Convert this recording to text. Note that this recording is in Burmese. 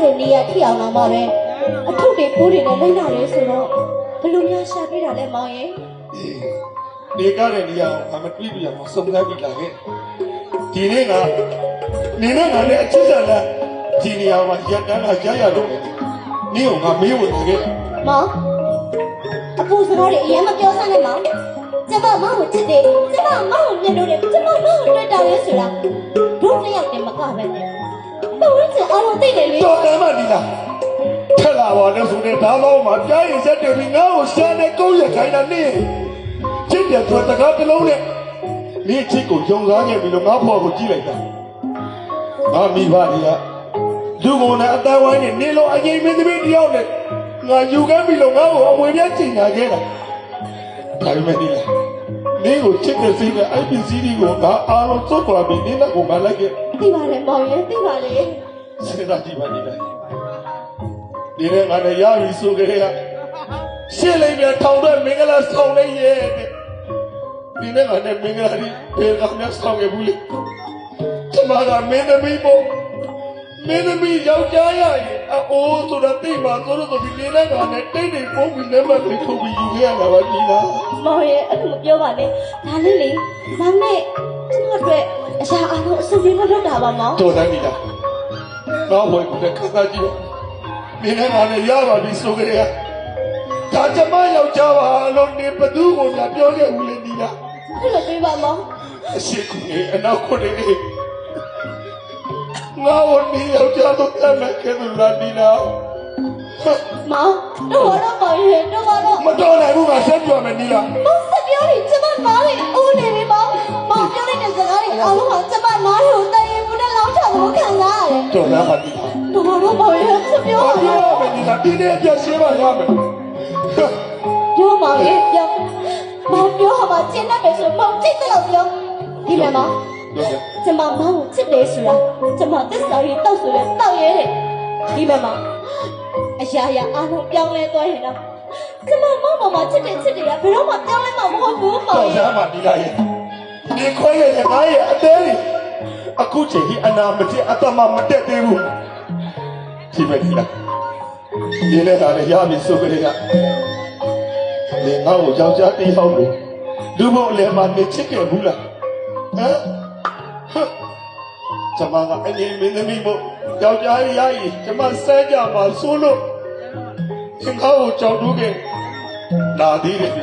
တဲ့နေရာထိအောင်လာမှာပဲအထုပ်တွေပိုးတွေနဲ့လိုက်လာတယ်ဆိုတော့ဘယ်လိုများရှာပေးတာလဲမောင်ရဲ့နေကြတဲ့နေရာကိုမတွေးပြရအောင်စုံစမ်းပြီးလာခဲ့ဒီနေ့ကနေနဲ့ငါနဲ့အချစ်ဆက်လာဒီနေရာမှာရက်တန်းကကြားရတော့နေကိုငါမေးဝင်နေခဲ့မောင်အပူစကားတွေအရင်မပြောစမ်းနဲ့မောင်ကျမမောင်ကိုချစ်တယ်ကျမမောင်ကိုမြင်လို့တယ်ကျမမောင်ကိုတွေ့တာလဲဆိုတာတို့တစ်ယောက်တည်းမကပဲနဲ့တော်ဝင်စအားလုံးသိတယ်လေတော်တယ်မဒီလားထက်လာပါတော့ဆိုတဲ့ဒါတော့မှကြားရင်စက်တယ်ပြီးငါ့ကိုရှာနေကုန်းရခိုင်းတာနေချစ်တယ်ဆိုတကားတစ်လုံးနဲ့နေချစ်ကိုယုံစားခဲ့ပြီးတော့ငါဖော်ကိုကြည့်လိုက်တာငါမိဘတွေကလူကုန်နဲ့အတန်းဝိုင်းနဲ့နေလို့အရင်မင်းသမီးတယောက်နဲ့ငါယူခဲ့ပြီးတော့ငါ့ကိုအမွေပြချင်ညာခဲ့တာဒါပေမဲ့ဒီလားနေကိုချစ်တဲ့စိတ်နဲ့ IPC ကိုငါအားလုံးစုပ်သွားပြီးနေနဲ့ကိုမလိုက်ခဲ့သိပါလေမောင်ရဲ့သိပါလေစဉ်းစားကြည့်ပါဒီလားဒီနေ့ငါလည်းရပြီဆိုကြတဲ့ကရှင်းလိုက်ပြန်ထောင်တော့မင်္ဂလာဆောင်လိုက်ရဲ့ဒီနေ့ငါနဲ့မင်္ဂလာဒီဘယ်ကောင်နဲ့ဆောင်ခဲ့ဘူးလေဒီမှာကမင်းသမီးပေါ့မင်းသမီးယောက်ျားရရင်အိုးဆိုတာသိပါဆိုတော့ဒီနေ့လည်းငါနဲ့တိတ်တိတ်ပုံပြီးလက်မှတ်လေးထုတ်ပြီးယူခဲ့ရတာပါကြီးလားမောင်ရဲ့အဲ့လိုမပြောပါနဲ့ဒါလေးလေမောင်နဲ့ကျမတို့အရာအားလုံးအစုံပြလုပ်တာပါမောင်တော်တယ်ကြီးလားတော့ဘယ်ကိုခက်ခါကြည့်ဒီနေ့ငါလည်းရပါပြီဆိုကြတဲ့ဒါကျမယောက်ျားပါလို့နေဘသူကိုညာပြောခဲ့ဘူးလေဒီလားအဲ့လိုပြေးပါမောင်အရှိကူနေအနောက်ကိုနေငါ့ကိုနေယောက်ျားတော့တမ်းခဲ့သူလားဒီလားမောင်တော့မောင်ရဲ့တော့မတော်နိုင်ဘူးငါဆက်ပြောမယ်ဒီလားမောင်ဆက်ပြောရင်ကျမနားလေအိုးနေပြီမောင်မောင်ပြောလိုက်တဲ့စကားတွေအားလုံးကကျမနားကိုတည်ရင်ဘူးနဲ့လောင်းချလို့ခံစားရတယ်တော်လားပါဒီလားတော့မောင်ရဲ့ဆက်ပြောပါမယ်ဒီလားဒီနေ့အပြတ်ရှင်းပါရမယ်ပြောမောင်ရဲ့ပြောမောင်ပြောမှာကျင်းတတ်တယ်ဆိုမောင်ကြိတ်တယ်လို့ပြောဒီမှာမောင်ကျမမောင်ကိုချစ်တယ်ဆိုတာကျမသစ္စာရေးတောက်ဆိုလဲတောက်ရဲတယ်ဒီမှာမောင်အရာရာအားလုံးပြောင်းလဲသွားရင်တော့ကျမမောင်မှာချစ်တယ်ကဘယ်တော့မှပြောင်းလဲမှာမဟုတ်ဘူးမောင်ရဲ့တော်သားပါဒီလားရဲ့ဒီခွဲရဲ့ငါရဲ့အသေးလေးအခုချိန်ဒီအနာမတိအတမမတက်သေးဘူးဒီမဲ့ဒီလားဒီနေ့ကလည်းရပြီဆိုကြတဲ့ကဒီငါ့ကိုယောက်ျားတင်းဟောင်းလို့လူမို့လည်းမနေချစ်ခဲ့ဘူးလားဟမ်ကျမကအရင်မင်းသမီးမို့ယောက်ျားရည်ကျမစမ်းကြပါဆိုလို့သင်္ခါကိုကြောက်တူးခဲ့လာသေးတယ်ဗျ